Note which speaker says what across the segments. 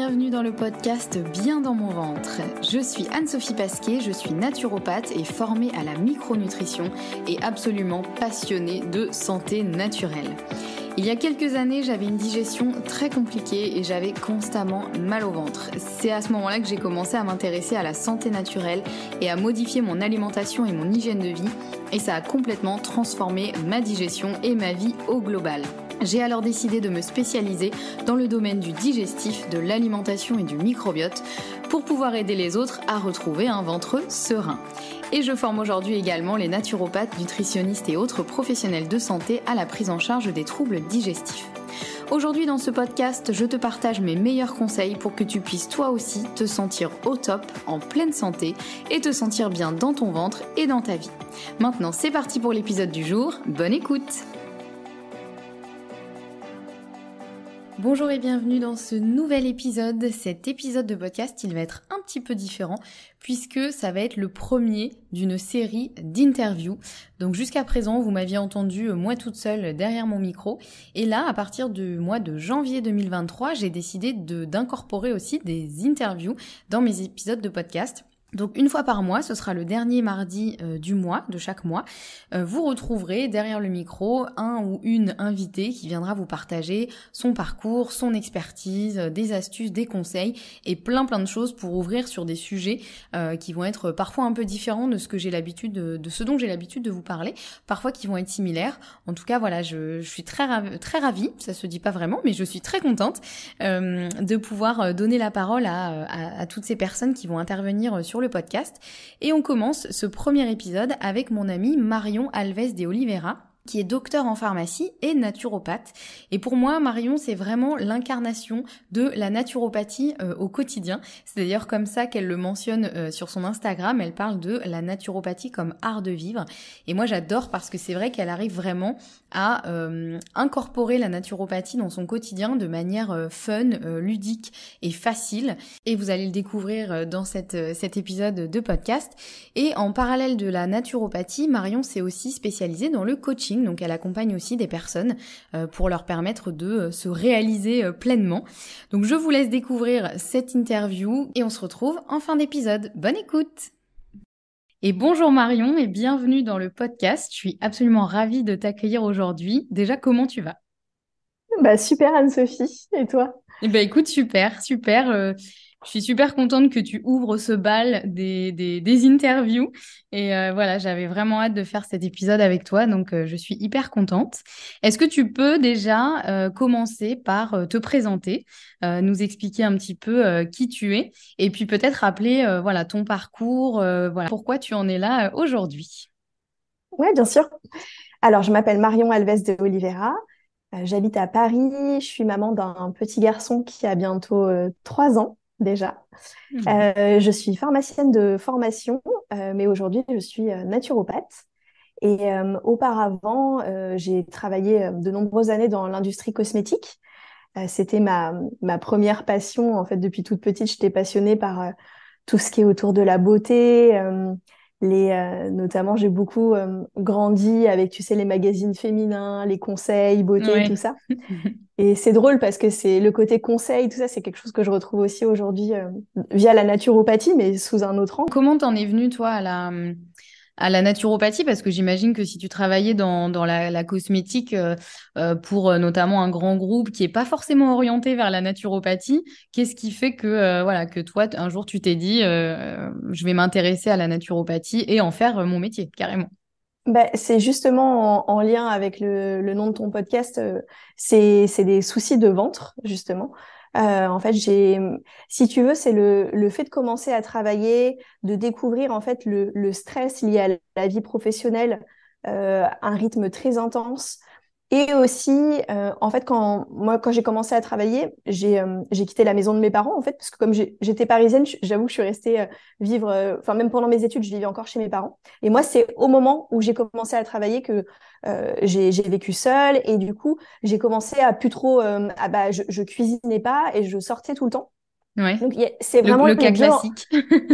Speaker 1: bienvenue dans le podcast Bien dans mon ventre. Je suis Anne-Sophie Pasquet, je suis naturopathe et formée à la micronutrition et absolument passionnée de santé naturelle. Il y a quelques années, j'avais une digestion très compliquée et j'avais constamment mal au ventre. C'est à ce moment-là que j'ai commencé à m'intéresser à la santé naturelle et à modifier mon alimentation et mon hygiène de vie, et ça a complètement transformé ma digestion et ma vie au global. J'ai alors décidé de me spécialiser dans le domaine du digestif, de l'alimentation et du microbiote pour pouvoir aider les autres à retrouver un ventre serein. Et je forme aujourd'hui également les naturopathes, nutritionnistes et autres professionnels de santé à la prise en charge des troubles digestifs. Aujourd'hui dans ce podcast, je te partage mes meilleurs conseils pour que tu puisses toi aussi te sentir au top, en pleine santé et te sentir bien dans ton ventre et dans ta vie. Maintenant c'est parti pour l'épisode du jour, bonne écoute! Bonjour et bienvenue dans ce nouvel épisode. Cet épisode de podcast, il va être un petit peu différent puisque ça va être le premier d'une série d'interviews. Donc jusqu'à présent, vous m'aviez entendu moi toute seule derrière mon micro. Et là, à partir du mois de janvier 2023, j'ai décidé d'incorporer aussi des interviews dans mes épisodes de podcast. Donc une fois par mois, ce sera le dernier mardi du mois, de chaque mois, vous retrouverez derrière le micro un ou une invitée qui viendra vous partager son parcours, son expertise, des astuces, des conseils et plein de choses pour ouvrir sur des sujets qui vont être parfois un peu différents de ce que j'ai l'habitude de ce dont j'ai l'habitude de vous parler, parfois qui vont être similaires. En tout cas, voilà, je suis très ravie, ça se dit pas vraiment, mais je suis très contente de pouvoir donner la parole à toutes ces personnes qui vont intervenir sur le podcast. Et on commence ce premier épisode avec mon amie Marion Alves de Oliveira, qui est docteur en pharmacie et naturopathe. Et pour moi, Marion, c'est vraiment l'incarnation de la naturopathie au quotidien. C'est d'ailleurs comme ça qu'elle le mentionne sur son Instagram. Elle parle de la naturopathie comme art de vivre. Et moi, j'adore parce que c'est vrai qu'elle arrive vraiment à incorporer la naturopathie dans son quotidien de manière fun, ludique et facile. Et vous allez le découvrir dans cet épisode de podcast. Et en parallèle de la naturopathie, Marion s'est aussi spécialisée dans le coaching. Donc elle accompagne aussi des personnes pour leur permettre de se réaliser pleinement. Donc je vous laisse découvrir cette interview et on se retrouve en fin d'épisode. Bonne écoute! Et bonjour Marion et bienvenue dans le podcast. Je suis absolument ravie de t'accueillir aujourd'hui. Déjà, comment tu vas?
Speaker 2: Super Anne-Sophie, et toi?
Speaker 1: Eh ben écoute, super. Je suis super contente que tu ouvres ce bal des interviews. Et voilà, j'avais vraiment hâte de faire cet épisode avec toi, donc je suis hyper contente. Est-ce que tu peux déjà commencer par te présenter, nous expliquer un petit peu qui tu es, et puis peut-être rappeler voilà, ton parcours, voilà, pourquoi tu en es là aujourd'hui.
Speaker 2: Oui, bien sûr. Alors, je m'appelle Marion Alves de Oliveira. J'habite à Paris. Je suis maman d'un petit garçon qui a bientôt 3 ans déjà.
Speaker 1: Mhm.
Speaker 2: Je suis pharmacienne de formation, mais aujourd'hui, je suis naturopathe. Et auparavant, j'ai travaillé de nombreuses années dans l'industrie cosmétique. C'était ma première passion. En fait, depuis toute petite, j'étais passionnée par tout ce qui est autour de la beauté. Notamment, j'ai beaucoup grandi avec, tu sais, les magazines féminins, les conseils, beauté, tout
Speaker 1: Ouais.
Speaker 2: ça. Et c'est drôle parce que c'est le côté conseil, tout ça, c'est quelque chose que je retrouve aussi aujourd'hui via la naturopathie, mais sous un autre angle.
Speaker 1: Comment t'en es venue, toi, à la naturopathie? Parce que j'imagine que si tu travaillais dans la cosmétique pour notamment un grand groupe qui est pas forcément orienté vers la naturopathie, qu'est-ce qui fait que, voilà, que toi, un jour, tu t'es dit, je vais m'intéresser à la naturopathie et en faire mon métier, carrément.
Speaker 2: C'est justement en lien avec le nom de ton podcast, c'est des soucis de ventre, justement. En fait, si tu veux, c'est le fait de commencer à travailler, de découvrir en fait le stress lié à la vie professionnelle, un rythme très intense. Et aussi, en fait, quand j'ai commencé à travailler, j'ai quitté la maison de mes parents, en fait, parce que comme j'étais parisienne, j'avoue que je suis restée vivre, enfin, même pendant mes études, je vivais encore chez mes parents. Et moi, c'est au moment où j'ai commencé à travailler que j'ai vécu seule. Et du coup, j'ai commencé à plus trop, je cuisinais pas et je sortais tout le temps.
Speaker 1: Ouais,
Speaker 2: Donc, c'est vraiment
Speaker 1: le
Speaker 2: les
Speaker 1: cas
Speaker 2: deux.
Speaker 1: classique.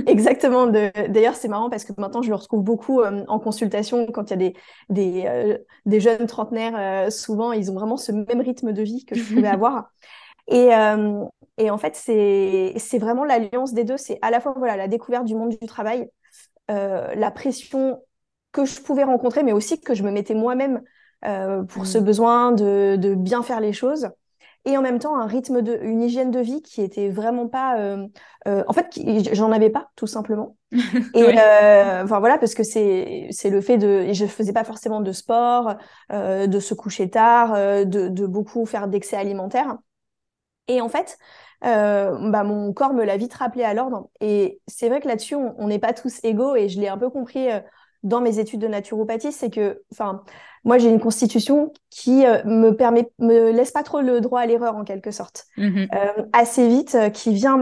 Speaker 2: Exactement. D'ailleurs, c'est marrant parce que maintenant, je le retrouve beaucoup en consultation quand il y a des jeunes trentenaires. Souvent, ils ont vraiment ce même rythme de vie que je pouvais avoir. Et, euh, et en fait, c'est vraiment l'alliance des deux. C'est à la fois voilà, la découverte du monde du travail, la pression que je pouvais rencontrer, mais aussi que je me mettais moi-même pour ce
Speaker 1: Mm.
Speaker 2: besoin de bien faire les choses. Et en même temps, une hygiène de vie qui était vraiment pas, en fait, j'en avais pas, tout simplement. Et
Speaker 1: Ouais.
Speaker 2: enfin voilà, parce que c'est le fait et je faisais pas forcément de sport, de se coucher tard, de beaucoup faire d'excès alimentaires. Et en fait, bah, mon corps me l'a vite rappelé à l'ordre. Et c'est vrai que là-dessus, on n'est pas tous égaux. Et je l'ai un peu compris dans mes études de naturopathie, c'est que, enfin, moi, j'ai une constitution qui me laisse pas trop le droit à l'erreur en quelque sorte.
Speaker 1: Mhm.
Speaker 2: Assez vite, qui vient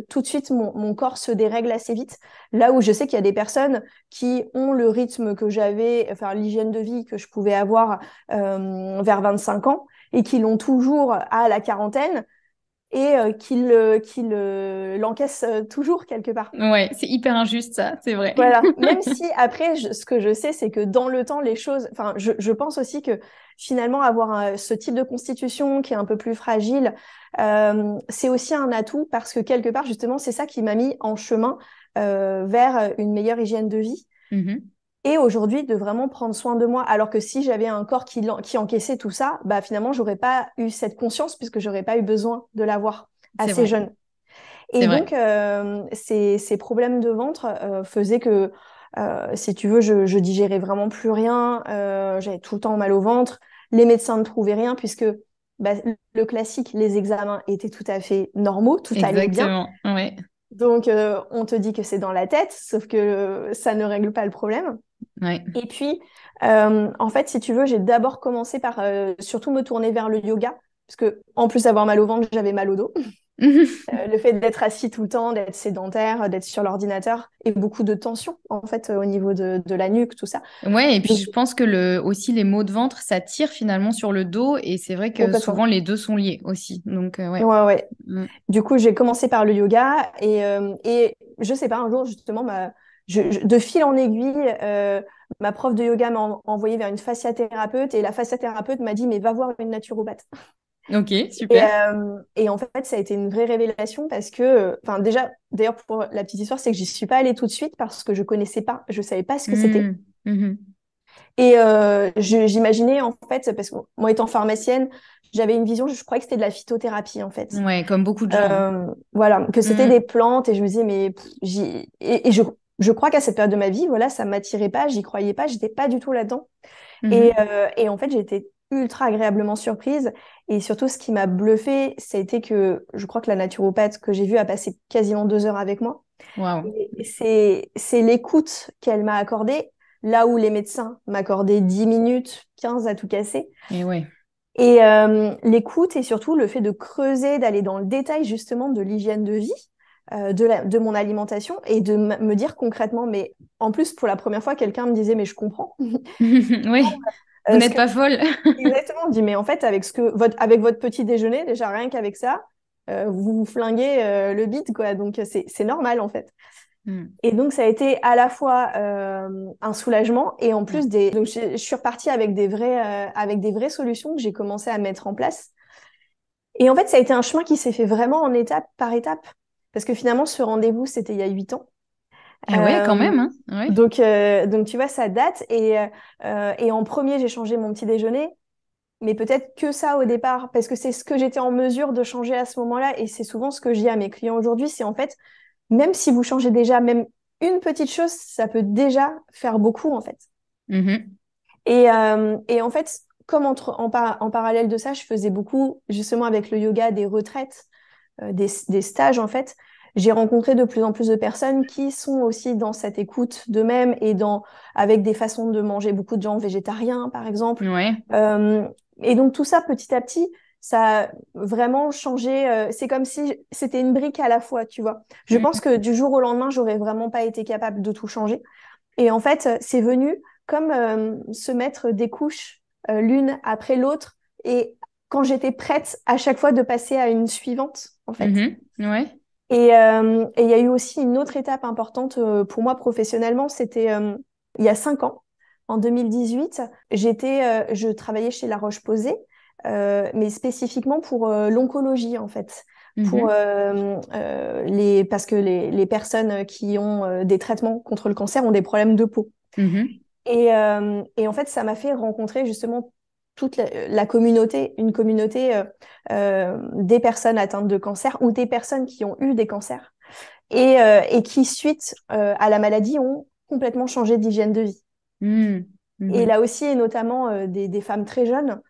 Speaker 2: tout de suite, mon corps se dérègle assez vite. Là où je sais qu'il y a des personnes qui ont le rythme que j'avais, enfin, l'hygiène de vie que je pouvais avoir vers 25 ans et qui l'ont toujours à la quarantaine et l'encaisse toujours quelque part.
Speaker 1: Ouais, c'est hyper injuste ça, c'est vrai.
Speaker 2: Voilà. Même si après, ce que je sais, c'est que dans le temps, les choses. Enfin, je pense aussi que finalement, avoir ce type de constitution qui est un peu plus fragile, c'est aussi un atout parce que quelque part, justement, c'est ça qui m'a mis en chemin vers une meilleure hygiène de vie.
Speaker 1: Mhm.
Speaker 2: Et aujourd'hui, de vraiment prendre soin de moi. Alors que si j'avais un corps qui encaissait tout ça, bah finalement, j'aurais pas eu cette conscience puisque j'aurais pas eu besoin de l'avoir
Speaker 1: C'est
Speaker 2: assez
Speaker 1: vrai,
Speaker 2: jeune.
Speaker 1: c'est
Speaker 2: Et
Speaker 1: vrai.
Speaker 2: donc, ces problèmes de ventre faisaient que, si tu veux, je digérais vraiment plus rien. J'avais tout le temps mal au ventre. Les médecins ne trouvaient rien puisque bah, le classique, les examens étaient tout à fait normaux, tout allait bien.
Speaker 1: Exactement, ouais,
Speaker 2: Donc, on te dit que c'est dans la tête, sauf que ça ne règle pas le problème.
Speaker 1: ouais.
Speaker 2: Et puis, en fait, si tu veux, j'ai d'abord commencé par surtout me tourner vers le yoga, parce que en plus d'avoir mal au ventre, j'avais mal au dos. Le fait d'être assis tout le temps, d'être sédentaire, d'être sur l'ordinateur et beaucoup de tension en fait au niveau de la nuque, tout ça.
Speaker 1: Ouais, et puis
Speaker 2: Donc,
Speaker 1: je pense que aussi les maux de ventre, ça tire finalement sur le dos et c'est vrai que souvent
Speaker 2: complètement.
Speaker 1: les deux sont liés aussi. Donc ouais.
Speaker 2: Ouais, ouais.
Speaker 1: Mm.
Speaker 2: Du coup, j'ai commencé par le yoga et je sais pas, un jour justement, de fil en aiguille, ma prof de yoga m'a envoyé vers une fasciathérapeute et la fasciathérapeute m'a dit, mais va voir une naturopathe.
Speaker 1: Ok,
Speaker 2: Et,
Speaker 1: super.
Speaker 2: en fait, ça a été une vraie révélation parce que, enfin, déjà, d'ailleurs, pour la petite histoire, c'est que j'y suis pas allée tout de suite parce que je connaissais pas, je savais pas ce que c'était.
Speaker 1: Mm. Mhm.
Speaker 2: Et j'imaginais, en fait, parce que moi, étant pharmacienne, j'avais une vision, je croyais que c'était de la phytothérapie, en fait.
Speaker 1: Ouais, comme beaucoup de gens, hein.
Speaker 2: Voilà, que c'était
Speaker 1: Mm.
Speaker 2: des plantes et je me disais, mais je crois qu'à cette période de ma vie, voilà, ça m'attirait pas, j'y croyais pas, j'étais pas du tout là-dedans.
Speaker 1: Mhm.
Speaker 2: Et en fait, j'ai été ultra agréablement surprise. Et surtout, ce qui m'a bluffée, c'était que je crois que la naturopathe que j'ai vue a passé quasiment 2 heures avec moi.
Speaker 1: Waouh.
Speaker 2: Et c'est l'écoute qu'elle m'a accordée, là où les médecins m'accordaient 10 minutes, 15 à tout casser.
Speaker 1: Et ouais.
Speaker 2: Et l'écoute et surtout le fait de creuser, d'aller dans le détail justement de l'hygiène de vie, de mon alimentation et de me dire concrètement, mais en plus, pour la première fois, quelqu'un me disait, mais je comprends.
Speaker 1: Oui, vous
Speaker 2: Ce
Speaker 1: n'êtes
Speaker 2: que
Speaker 1: pas folle.
Speaker 2: Exactement, on dit, mais en fait, avec votre petit déjeuner, déjà rien qu'avec ça, vous vous flinguez le bide, quoi. Donc, c'est normal, en fait.
Speaker 1: Mm.
Speaker 2: Et donc, ça a été à la fois un soulagement et en
Speaker 1: Ouais.
Speaker 2: plus donc, je suis repartie avec des vraies solutions que j'ai commencé à mettre en place. Et en fait, ça a été un chemin qui s'est fait vraiment en étape par étape. Parce que finalement, ce rendez-vous, c'était il y a 8 ans.
Speaker 1: Et ouais, quand
Speaker 2: Euh,
Speaker 1: même, hein. Ouais.
Speaker 2: donc, tu vois, ça date. Et en premier, j'ai changé mon petit déjeuner. Mais peut-être que ça au départ, parce que c'est ce que j'étais en mesure de changer à ce moment-là, et c'est souvent ce que je dis à mes clients aujourd'hui, c'est en fait, même si vous changez déjà même une petite chose, ça peut déjà faire beaucoup en fait.
Speaker 1: Mhm.
Speaker 2: Et en fait, comme en parallèle de ça, je faisais beaucoup justement avec le yoga des retraites, des stages en fait. J'ai rencontré de plus en plus de personnes qui sont aussi dans cette écoute d'eux-mêmes et avec des façons de manger, beaucoup de gens végétariens par exemple.
Speaker 1: Ouais.
Speaker 2: Euh, et donc tout ça, petit à petit, ça a vraiment changé. C'est comme si c'était une brique à la fois, tu vois. Je pense
Speaker 1: Mhm.
Speaker 2: que du jour au lendemain, j'aurais vraiment pas été capable de tout changer. Et en fait, c'est venu comme se mettre des couches l'une après l'autre. Et quand j'étais prête à chaque fois de passer à une suivante, en fait.
Speaker 1: Mhm. Ouais.
Speaker 2: Et il y a eu aussi une autre étape importante pour moi professionnellement, c'était il y a 5 ans, en 2018, je travaillais chez La Roche-Posay mais spécifiquement pour l'oncologie en fait. Pour
Speaker 1: Mhm.
Speaker 2: parce que les personnes qui ont des traitements contre le cancer ont des problèmes de peau.
Speaker 1: Mhm.
Speaker 2: Et en fait, ça m'a fait rencontrer justement toute la communauté, une communauté des personnes atteintes de cancer ou des personnes qui ont eu des cancers et qui, suite à la maladie, ont complètement changé d'hygiène de vie.
Speaker 1: Mhm.
Speaker 2: Et
Speaker 1: Mhm.
Speaker 2: là aussi, et notamment des femmes très jeunes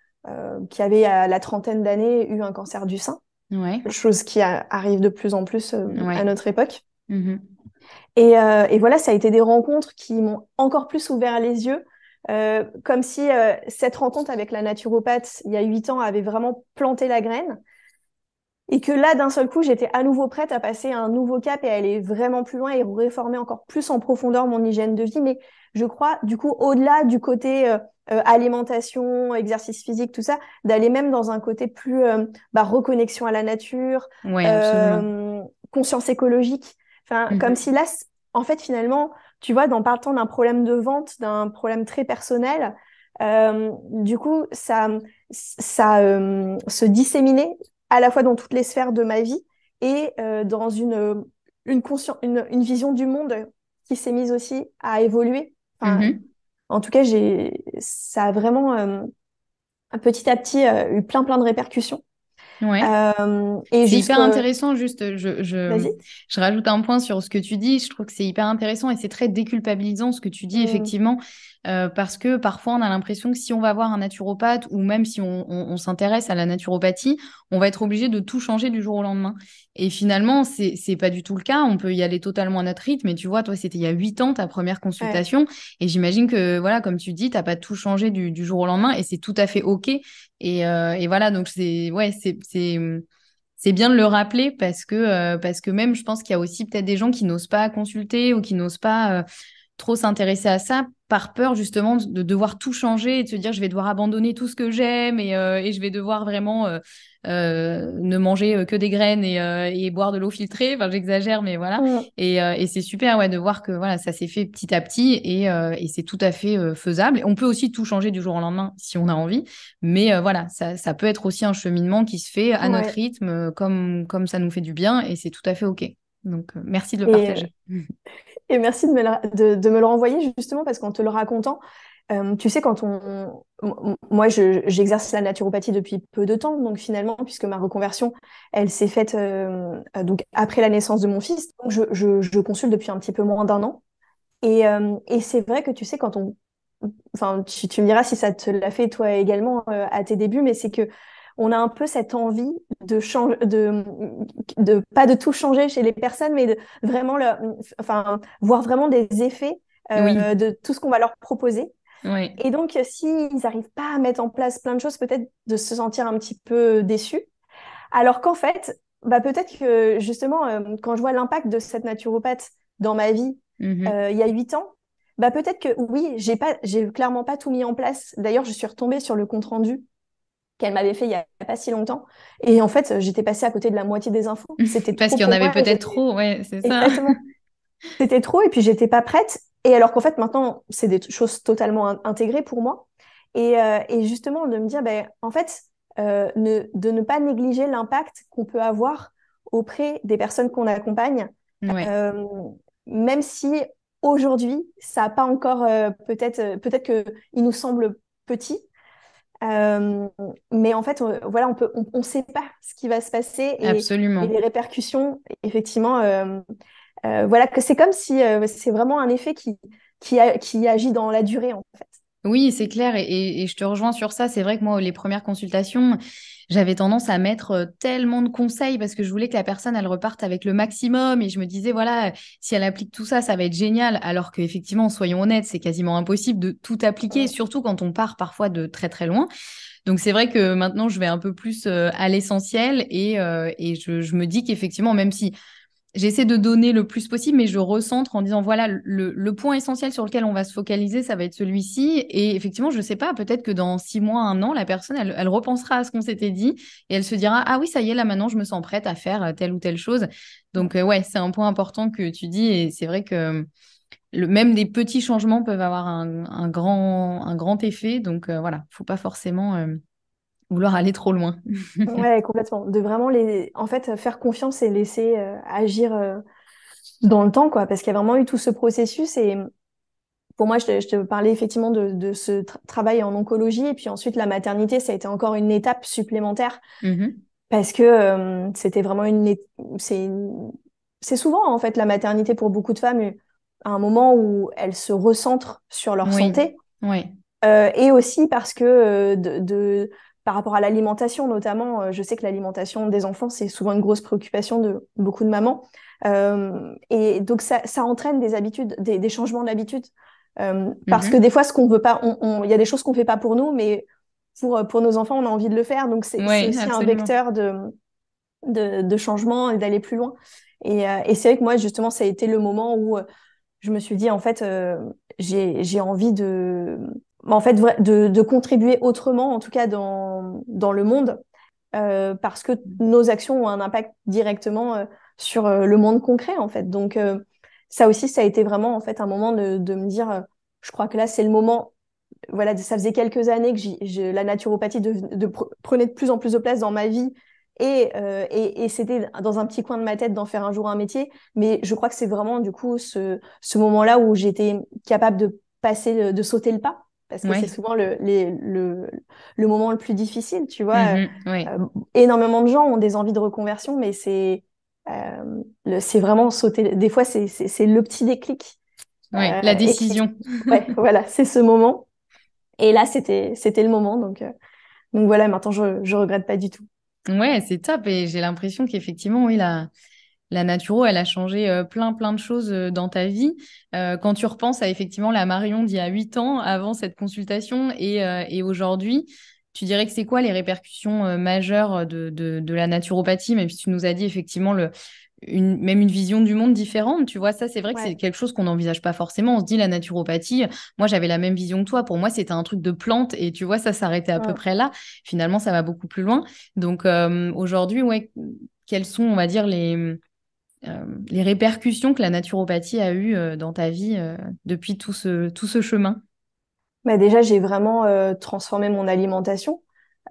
Speaker 2: qui avaient à la trentaine d'années eu un cancer du sein,
Speaker 1: Ouais.
Speaker 2: chose qui arrive de plus en plus à
Speaker 1: Ouais.
Speaker 2: notre époque.
Speaker 1: Mhm.
Speaker 2: Et voilà, ça a été des rencontres qui m'ont encore plus ouvert les yeux, comme si cette rencontre avec la naturopathe, il y a 8 ans, avait vraiment planté la graine. Et que là, d'un seul coup, j'étais à nouveau prête à passer un nouveau cap et à aller vraiment plus loin et réformer encore plus en profondeur mon hygiène de vie. Mais je crois, du coup, au-delà du côté alimentation, exercice physique, tout ça, d'aller même dans un côté plus reconnexion à la nature,
Speaker 1: Ouais, absolument.
Speaker 2: euh, conscience écologique. Enfin, comme si
Speaker 1: Mhm.
Speaker 2: là, en fait, finalement, tu vois, dans partant d'un problème de vente, d'un problème très personnel, du coup, ça se disséminait à la fois dans toutes les sphères de ma vie et dans une vision du monde qui s'est mise aussi à évoluer. Enfin,
Speaker 1: Mhm.
Speaker 2: en tout cas, ça a vraiment petit à petit eu plein de répercussions.
Speaker 1: Ouais.
Speaker 2: Et
Speaker 1: C'est hyper
Speaker 2: jusqu'à...
Speaker 1: intéressant, juste,
Speaker 2: Vas-y.
Speaker 1: je rajoute un point sur ce que tu dis. Je trouve que c'est hyper intéressant et c'est très déculpabilisant ce que tu dis,
Speaker 2: Mm,
Speaker 1: effectivement, parce que parfois on a l'impression que si on va voir un naturopathe ou même si on s'intéresse à la naturopathie, on va être obligé de tout changer du jour au lendemain. Et finalement, c'est pas du tout le cas. On peut y aller totalement à notre rythme. Et tu vois, toi, c'était il y a 8 ans ta première
Speaker 2: ouais.
Speaker 1: consultation. Et j'imagine que, voilà, comme tu dis, t'as pas tout changé du jour au lendemain et c'est tout à fait OK. Et voilà, donc ouais, c'est bien de le rappeler parce que même, je pense qu'il y a aussi peut-être des gens qui n'osent pas consulter ou qui n'osent pas trop s'intéresser à ça par peur justement de devoir tout changer et de se dire je vais devoir abandonner tout ce que j'aime et je vais devoir vraiment ne manger que des graines et boire de l'eau filtrée. Enfin, j'exagère, mais voilà.
Speaker 2: Mm,
Speaker 1: Et c'est super ouais, de voir que voilà, ça s'est fait petit à petit et c'est tout à fait faisable. On peut aussi tout changer du jour au lendemain si on a envie, mais voilà, ça peut être aussi un cheminement qui se fait à notre
Speaker 2: ouais.
Speaker 1: rythme, comme ça nous fait du bien et c'est tout à fait OK. Donc, merci de le
Speaker 2: Et,
Speaker 1: partager.
Speaker 2: et merci de me le renvoyer justement parce qu'en te le racontant, tu sais, moi, j'exerce la naturopathie depuis peu de temps, donc finalement, puisque ma reconversion, elle s'est faite donc après la naissance de mon fils, donc je consulte depuis un petit peu moins d'un an. Et c'est vrai que tu sais, enfin, tu me diras si ça te l'a fait toi également à tes débuts, mais c'est que on a un peu cette envie de changer, de pas de tout changer chez les personnes, mais de vraiment enfin, voir vraiment des effets
Speaker 1: Oui,
Speaker 2: de tout ce qu'on va leur proposer.
Speaker 1: oui.
Speaker 2: Et donc, s'ils n'arrivent pas à mettre en place plein de choses, peut-être de se sentir un petit peu déçus. Alors qu'en fait, bah, peut-être que justement, quand je vois l'impact de cette naturopathe dans ma vie
Speaker 1: Mhm.
Speaker 2: il y a 8 ans, bah, peut-être que oui, j'ai clairement pas tout mis en place. D'ailleurs, je suis retombée sur le compte-rendu qu'elle m'avait fait il y a pas si longtemps. Et en fait, j'étais passée à côté de la moitié des infos. C'était
Speaker 1: Parce
Speaker 2: trop
Speaker 1: qu'il y en
Speaker 2: pour
Speaker 1: avait
Speaker 2: moi et
Speaker 1: peut-être trop, ouais, c'est ça.
Speaker 2: exactement. C'était trop et puis j'étais pas prête. Et alors qu'en fait, maintenant, c'est des choses totalement intégrées pour moi. Et justement, de me dire, ben, en fait, de ne pas négliger l'impact qu'on peut avoir auprès des personnes qu'on accompagne,
Speaker 1: Ouais.
Speaker 2: euh, même si aujourd'hui, ça n'a pas encore, peut-être que il nous semble petit, euh, mais en fait, voilà, on sait pas ce qui va se passer et
Speaker 1: Absolument.
Speaker 2: les répercussions, effectivement. Voilà, que c'est comme si c'est vraiment un effet qui agit dans la durée, en fait.
Speaker 1: Oui, c'est clair, et je te rejoins sur ça. C'est vrai que moi, les premières consultations, j'avais tendance à mettre tellement de conseils parce que je voulais que la personne, elle reparte avec le maximum. Et je me disais, voilà, si elle applique tout ça, ça va être génial. Alors qu'effectivement, soyons honnêtes, c'est quasiment impossible de tout appliquer,
Speaker 2: Mm.
Speaker 1: surtout quand on part parfois de très très loin. Donc c'est vrai que maintenant, je vais un peu plus à l'essentiel et je me dis qu'effectivement, même si j'essaie de donner le plus possible, mais je recentre en disant, voilà, le point essentiel sur lequel on va se focaliser, ça va être celui-ci. Et effectivement, je ne sais pas, peut-être que dans 6 mois, un an, la personne, elle repensera à ce qu'on s'était dit et elle se dira, ah oui, ça y est, là maintenant, je me sens prête à faire telle ou telle chose. Donc, ouais, c'est un point important que tu dis et c'est vrai que même des petits changements peuvent avoir un grand effet. Donc, voilà, faut pas forcément vouloir aller trop loin.
Speaker 2: Ouais, complètement. De vraiment en fait, faire confiance et laisser agir dans le temps, quoi. Parce qu'il y a vraiment eu tout ce processus. Et pour moi, je te parlais effectivement de ce travail en oncologie. Et puis ensuite, la maternité, ça a été encore une étape supplémentaire.
Speaker 1: Mhm.
Speaker 2: Parce que c'était vraiment c'est c'est souvent, en fait, la maternité pour beaucoup de femmes, un moment où elles se recentrent sur leur
Speaker 1: Oui,
Speaker 2: santé.
Speaker 1: oui.
Speaker 2: Et aussi parce que par rapport à l'alimentation notamment, je sais que l'alimentation des enfants, c'est souvent une grosse préoccupation de beaucoup de mamans. Et donc ça entraîne des habitudes, des changements d'habitudes. Parce que
Speaker 1: Mhm.
Speaker 2: des fois, ce qu'on veut pas, il y a des choses qu'on fait pas pour nous, mais pour nos enfants, on a envie de le faire. Donc c'est
Speaker 1: Oui,
Speaker 2: aussi un
Speaker 1: absolument.
Speaker 2: vecteur de changement et d'aller plus loin. Et c'est vrai que moi, justement, ça a été le moment où je me suis dit, en fait, j'ai envie en fait, de contribuer autrement, en tout cas dans le monde, parce que nos actions ont un impact directement sur le monde concret, en fait. Donc, ça aussi, ça a été vraiment, en fait, un moment de me dire, je crois que là, c'est le moment. Voilà, ça faisait quelques années que la naturopathie prenait de plus en plus de place dans ma vie. Et c'était dans un petit coin de ma tête d'en faire un jour un métier. Mais je crois que c'est vraiment, du coup, ce moment-là où j'étais capable de de sauter le pas. Parce que c'est
Speaker 1: Oui.
Speaker 2: souvent le moment le plus difficile, tu vois.
Speaker 1: Mhm. Oui.
Speaker 2: Euh, Énormément de gens ont des envies de reconversion, mais c'est vraiment sauter. Des fois, c'est le petit déclic.
Speaker 1: Oui. La
Speaker 2: Et qui,
Speaker 1: décision.
Speaker 2: ouais, voilà, c'est ce moment. Et là, c'était le moment. Donc voilà, maintenant, je regrette pas du tout.
Speaker 1: Ouais, c'est top. Et j'ai l'impression qu'effectivement, oui, la naturo, elle a changé plein de choses dans ta vie. Quand tu repenses à effectivement la Marion d'il y a 8 ans, avant cette consultation, et aujourd'hui, tu dirais que c'est quoi les répercussions majeures de la naturopathie, même si tu nous as dit effectivement même une vision du monde différente, tu vois, ça c'est vrai que c'est
Speaker 2: Ouais.
Speaker 1: quelque chose qu'on n'envisage pas forcément. On se dit la naturopathie, moi j'avais la même vision que toi, pour moi c'était un truc de plante et tu vois, ça s'arrêtait à peu
Speaker 2: Mm.
Speaker 1: près là. Finalement, ça va beaucoup plus loin. Donc aujourd'hui, ouais, quelles sont, on va dire, les répercussions que la naturopathie a eues dans ta vie depuis tout ce chemin?
Speaker 2: Bah déjà, j'ai vraiment transformé mon alimentation.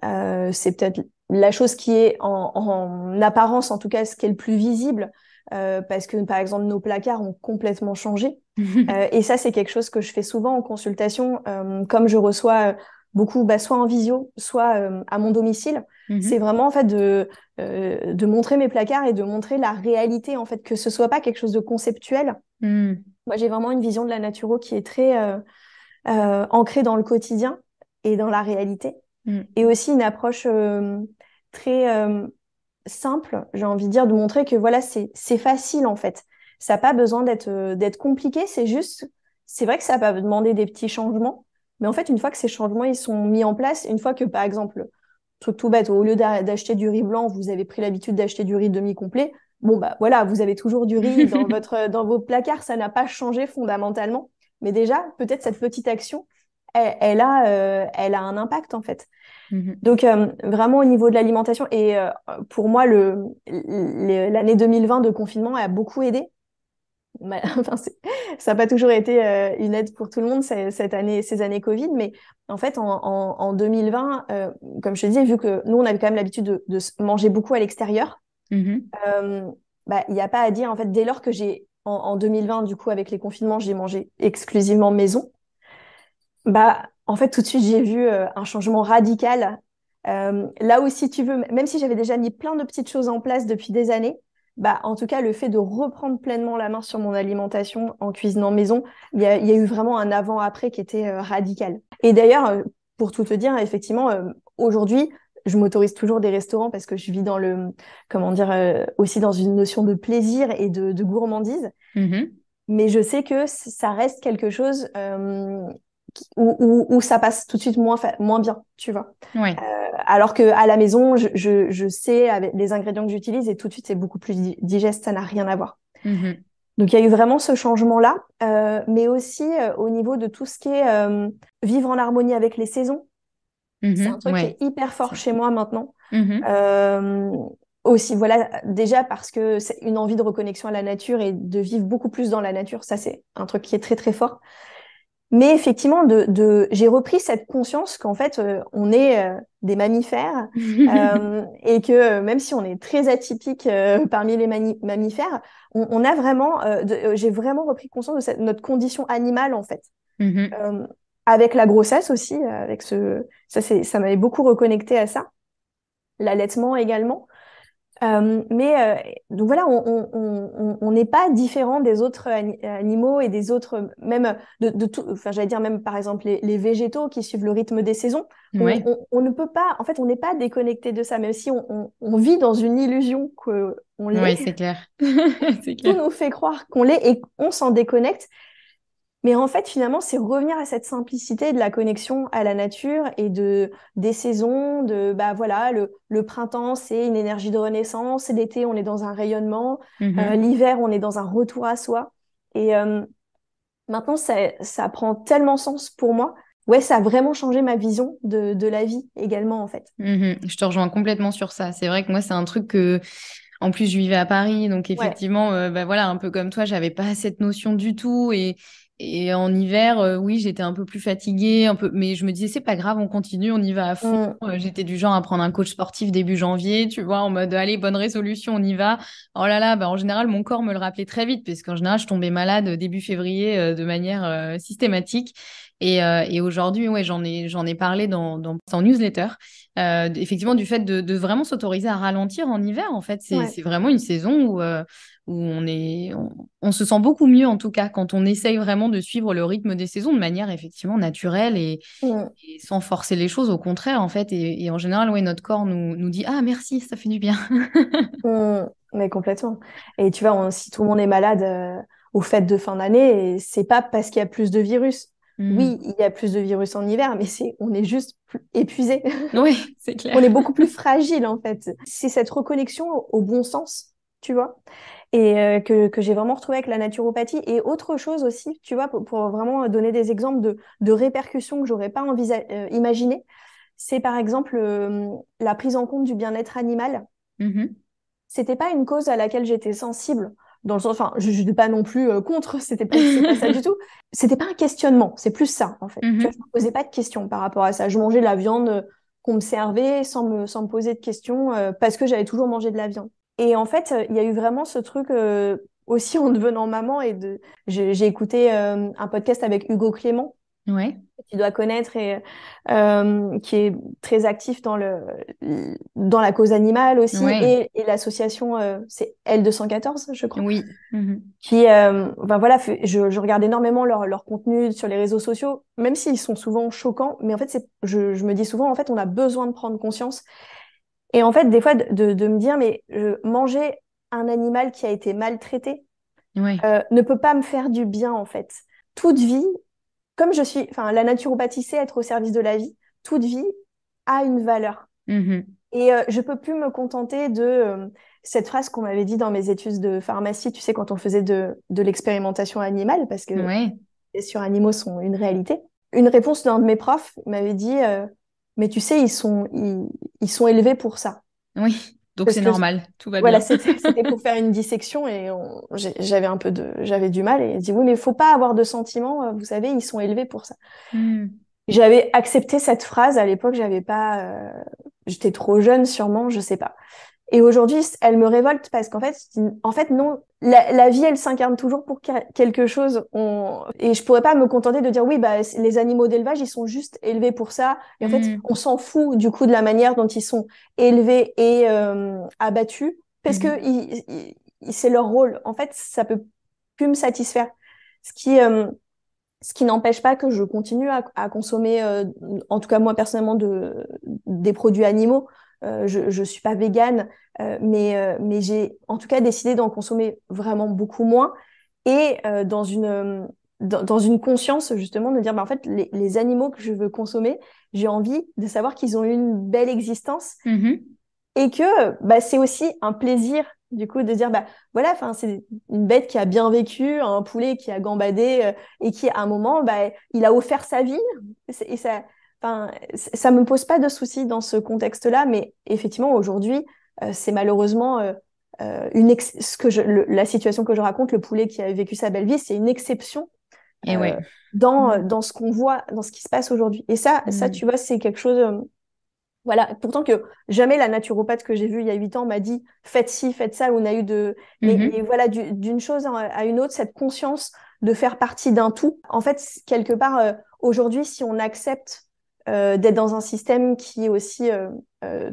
Speaker 2: C'est peut-être la chose qui est en apparence, en tout cas, ce qui est le plus visible, parce que, par exemple, nos placards ont complètement changé. Et ça, c'est quelque chose que je fais souvent en consultation, comme je reçois beaucoup, bah, soit en visio, soit à mon domicile. C'est
Speaker 1: Mhm.
Speaker 2: vraiment en fait de montrer mes placards et de montrer la réalité, en fait, que ce soit pas quelque chose de conceptuel.
Speaker 1: Mhm.
Speaker 2: Moi, j'ai vraiment une vision de la naturo qui est très ancrée dans le quotidien et dans la réalité.
Speaker 1: Mhm.
Speaker 2: Et aussi une approche très simple, j'ai envie de dire, de montrer que voilà, c'est facile en fait. Ça n'a pas besoin d'être compliqué, c'est vrai que ça va demander des petits changements, mais en fait, une fois que ces changements ils sont mis en place, une fois que par exemple, truc tout bête, au lieu d'acheter du riz blanc, vous avez pris l'habitude d'acheter du riz demi-complet, bon bah voilà, vous avez toujours du riz dans vos placards, ça n'a pas changé fondamentalement, mais déjà, peut-être cette petite action, elle a un impact en fait.
Speaker 1: Mhm.
Speaker 2: Donc vraiment au niveau de l'alimentation et pour moi l'année 2020 de confinement a beaucoup aidé. Enfin, ça n'a pas toujours été une aide pour tout le monde cette année, ces années Covid, mais en fait en 2020, comme je te disais, vu que nous on avait quand même l'habitude de manger beaucoup à l'extérieur,
Speaker 1: Mhm.
Speaker 2: euh, bah il n'y a pas à dire en fait dès lors que en 2020 du coup avec les confinements j'ai mangé exclusivement maison. Bah, en fait, tout de suite, j'ai vu un changement radical. Là où, si tu veux, même si j'avais déjà mis plein de petites choses en place depuis des années, bah, en tout cas, le fait de reprendre pleinement la main sur mon alimentation en cuisinant maison, il y a eu vraiment un avant-après qui était radical. Et d'ailleurs, pour tout te dire, effectivement, aujourd'hui, je m'autorise toujours des restaurants parce que je vis comment dire, aussi dans une notion de plaisir et de gourmandise.
Speaker 1: Mhm.
Speaker 2: Mais je sais que ça reste quelque chose où ça passe tout de suite moins bien, tu vois.
Speaker 1: Ouais.
Speaker 2: Alors que à la maison, je sais avec les ingrédients que j'utilise et tout de suite c'est beaucoup plus digeste, ça n'a rien à voir.
Speaker 1: Mhm.
Speaker 2: Donc il y a eu vraiment ce changement-là, mais aussi au niveau de tout ce qui est vivre en harmonie avec les saisons. C'est un
Speaker 1: Mhm.
Speaker 2: truc qui est
Speaker 1: Ouais.
Speaker 2: hyper fort
Speaker 1: C'est-
Speaker 2: chez moi maintenant.
Speaker 1: Mhm.
Speaker 2: Euh, Aussi, voilà, déjà parce que c'est une envie de reconnexion à la nature et de vivre beaucoup plus dans la nature, ça c'est un truc qui est très très fort. Mais effectivement, j'ai repris cette conscience qu'en fait, on est des mammifères et que même si on est très atypique parmi les mammifères, on a vraiment, j'ai vraiment repris conscience de notre condition animale en fait.
Speaker 1: Mhm.
Speaker 2: Avec la grossesse aussi, ça m'avait beaucoup reconnecté à ça. L'allaitement également. Donc voilà, on n'est pas différent des autres animaux et des autres, même de tout, enfin j'allais dire même par exemple les végétaux qui suivent le rythme des saisons.
Speaker 1: Ouais,
Speaker 2: On ne peut pas, en fait, on n'est pas déconnecté de ça, même si on vit dans une illusion qu'on l'est.
Speaker 1: ouais, c'est clair. C'est
Speaker 2: Tout
Speaker 1: clair.
Speaker 2: nous fait croire qu'on l'est et on s'en déconnecte. Mais en fait, finalement, c'est revenir à cette simplicité de la connexion à la nature et des saisons, bah voilà, le printemps, c'est une énergie de renaissance, l'été, on est dans un rayonnement,
Speaker 1: Mhm.
Speaker 2: l'hiver, on est dans un retour à soi. Et maintenant, ça prend tellement sens pour moi. Ouais, ça a vraiment changé ma vision de la vie également, en fait.
Speaker 1: Mhm. Je te rejoins complètement sur ça. C'est vrai que moi, c'est un truc que, en plus, je vivais à Paris, donc
Speaker 2: Ouais.
Speaker 1: effectivement, bah voilà, un peu comme toi, j'avais pas cette notion du tout. Et en hiver, oui, j'étais un peu plus fatiguée, un peu, mais je me disais, c'est pas grave, on continue, on y va à fond.
Speaker 2: Mm,
Speaker 1: J'étais du genre à prendre un coach sportif début janvier, tu vois, en mode, allez, bonne résolution, on y va. Oh là là, bah en général, mon corps me le rappelait très vite, parce qu'en général, je tombais malade début février de manière systématique. Et aujourd'hui, ouais, j'en ai parlé en newsletter. Effectivement, du fait de vraiment s'autoriser à ralentir en hiver, en fait,
Speaker 2: ouais.
Speaker 1: c'est vraiment une saison où on se sent beaucoup mieux, en tout cas, quand on essaye vraiment de suivre le rythme des saisons de manière effectivement naturelle
Speaker 2: Mm,
Speaker 1: et sans forcer les choses, au contraire, en fait. Et en général, ouais, notre corps nous dit, ah, merci, ça fait du bien.
Speaker 2: mais complètement. Et tu vois, si tout le monde est malade aux fêtes de fin d'année, et c'est pas parce qu'il y a plus de virus.
Speaker 1: Mhm.
Speaker 2: Oui, il y a plus de virus en hiver, mais on est juste plus épuisé.
Speaker 1: Oui, c'est clair.
Speaker 2: On est beaucoup plus fragile, en fait. C'est cette reconnexion au bon sens, tu vois, et que j'ai vraiment retrouvé avec la naturopathie. Et autre chose aussi, tu vois, pour vraiment donner des exemples de répercussions que j'aurais pas imaginées, c'est par exemple la prise en compte du bien-être animal.
Speaker 1: Mhm.
Speaker 2: C'était pas une cause à laquelle j'étais sensible, dans le sens, enfin, je n'étais pas non plus contre, c'est pas ça du tout. C'était pas un questionnement, c'est plus ça, en fait. Tu vois, je
Speaker 1: Mhm.
Speaker 2: me posais pas de questions par rapport à ça. Je mangeais de la viande qu'on me servait sans me poser de questions, parce que j'avais toujours mangé de la viande. Et en fait, il y a eu vraiment ce truc, aussi en devenant maman j'ai écouté un podcast avec Hugo Clément,
Speaker 1: Ouais.
Speaker 2: que tu dois connaître et qui est très actif dans la cause animale aussi
Speaker 1: Ouais.
Speaker 2: et l'association c'est L214 je crois
Speaker 1: Oui. Mhm.
Speaker 2: qui ben voilà je regarde énormément leur contenu sur les réseaux sociaux même s'ils sont souvent choquants mais en fait je me dis souvent en fait on a besoin de prendre conscience et en fait des fois de me dire mais manger un animal qui a été maltraité
Speaker 1: Ouais.
Speaker 2: ne peut pas me faire du bien en fait toute vie comme enfin, la naturopathie, c'est être au service de la vie. Toute vie a une valeur.
Speaker 1: Mhm.
Speaker 2: Et je peux plus me contenter de cette phrase qu'on m'avait dit dans mes études de pharmacie, tu sais, quand on faisait de l'expérimentation animale, parce que
Speaker 1: Ouais.
Speaker 2: les sur animaux sont une réalité. Une réponse d'un de mes profs m'avait dit, mais tu sais, ils sont élevés pour ça.
Speaker 1: Oui. Donc
Speaker 2: Parce
Speaker 1: c'est
Speaker 2: que
Speaker 1: normal. Tout va
Speaker 2: voilà,
Speaker 1: bien.
Speaker 2: c'était pour faire une dissection et j'avais du mal et il dit oui, mais il faut pas avoir de sentiments, vous savez, ils sont élevés pour ça.
Speaker 1: Mhm.
Speaker 2: J'avais accepté cette phrase à l'époque, j'étais trop jeune sûrement, je sais pas. Et aujourd'hui, elle me révolte parce en fait non, la vie elle s'incarne toujours pour quelque chose. Et je pourrais pas me contenter de dire oui, bah les animaux d'élevage ils sont juste élevés pour ça. Et en fait,
Speaker 1: Mhm.
Speaker 2: on s'en fout du coup de la manière dont ils sont élevés et abattus parce que
Speaker 1: Mhm.
Speaker 2: c'est leur rôle. En fait, ça peut plus me satisfaire. Ce qui ce qui n'empêche pas que je continue à consommer, en tout cas moi personnellement, des produits animaux. Je suis pas végane, mais j'ai en tout cas décidé d'en consommer vraiment beaucoup moins et dans une conscience justement de dire bah, en fait les animaux que je veux consommer, j'ai envie de savoir qu'ils ont eu une belle existence
Speaker 1: Mhm.
Speaker 2: et que bah, c'est aussi un plaisir du coup de dire bah voilà enfin c'est une bête qui a bien vécu un poulet qui a gambadé et qui à un moment bah il a offert sa vie et ça enfin ça me pose pas de soucis dans ce contexte-là mais effectivement aujourd'hui c'est malheureusement la situation que je raconte le poulet qui a vécu sa belle vie c'est une exception
Speaker 1: Et ouais.
Speaker 2: dans ce qu'on voit, dans ce qui se passe aujourd'hui. Et ça,
Speaker 1: Mm.
Speaker 2: tu vois, c'est quelque chose. Voilà, pourtant que jamais la naturopathe que j'ai vue il y a 8 ans m'a dit faites ci, faites ça, on a eu de. Mais
Speaker 1: Mhm.
Speaker 2: voilà, d'une chose à une autre, cette conscience de faire partie d'un tout. En fait, quelque part, aujourd'hui, si on accepte d'être dans un système qui aussi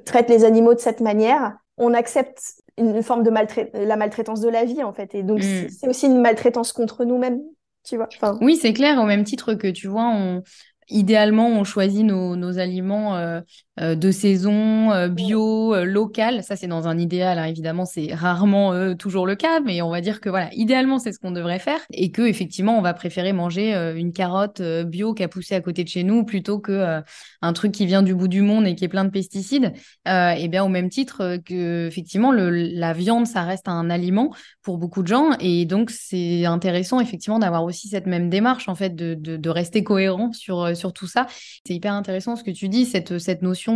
Speaker 2: traite les animaux de cette manière, on accepte une forme de la maltraitance de la vie, en fait. Et donc,
Speaker 1: Mm.
Speaker 2: c'est aussi une maltraitance contre nous-mêmes, tu vois. Enfin,
Speaker 1: Oui, c'est clair, au même titre que tu vois, idéalement, on choisit nos aliments de saison, bio, local. Ça, c'est dans un idéal, hein. Évidemment, c'est rarement toujours le cas, mais on va dire que voilà, idéalement, c'est ce qu'on devrait faire. Et que effectivement, on va préférer manger une carotte bio qui a poussé à côté de chez nous plutôt que un truc qui vient du bout du monde et qui est plein de pesticides. Et bien, au même titre que effectivement, la viande, ça reste un aliment pour beaucoup de gens. Et donc, c'est intéressant, effectivement, d'avoir aussi cette même démarche, en fait, de rester cohérent sur tout ça. C'est hyper intéressant ce que tu dis, cette notion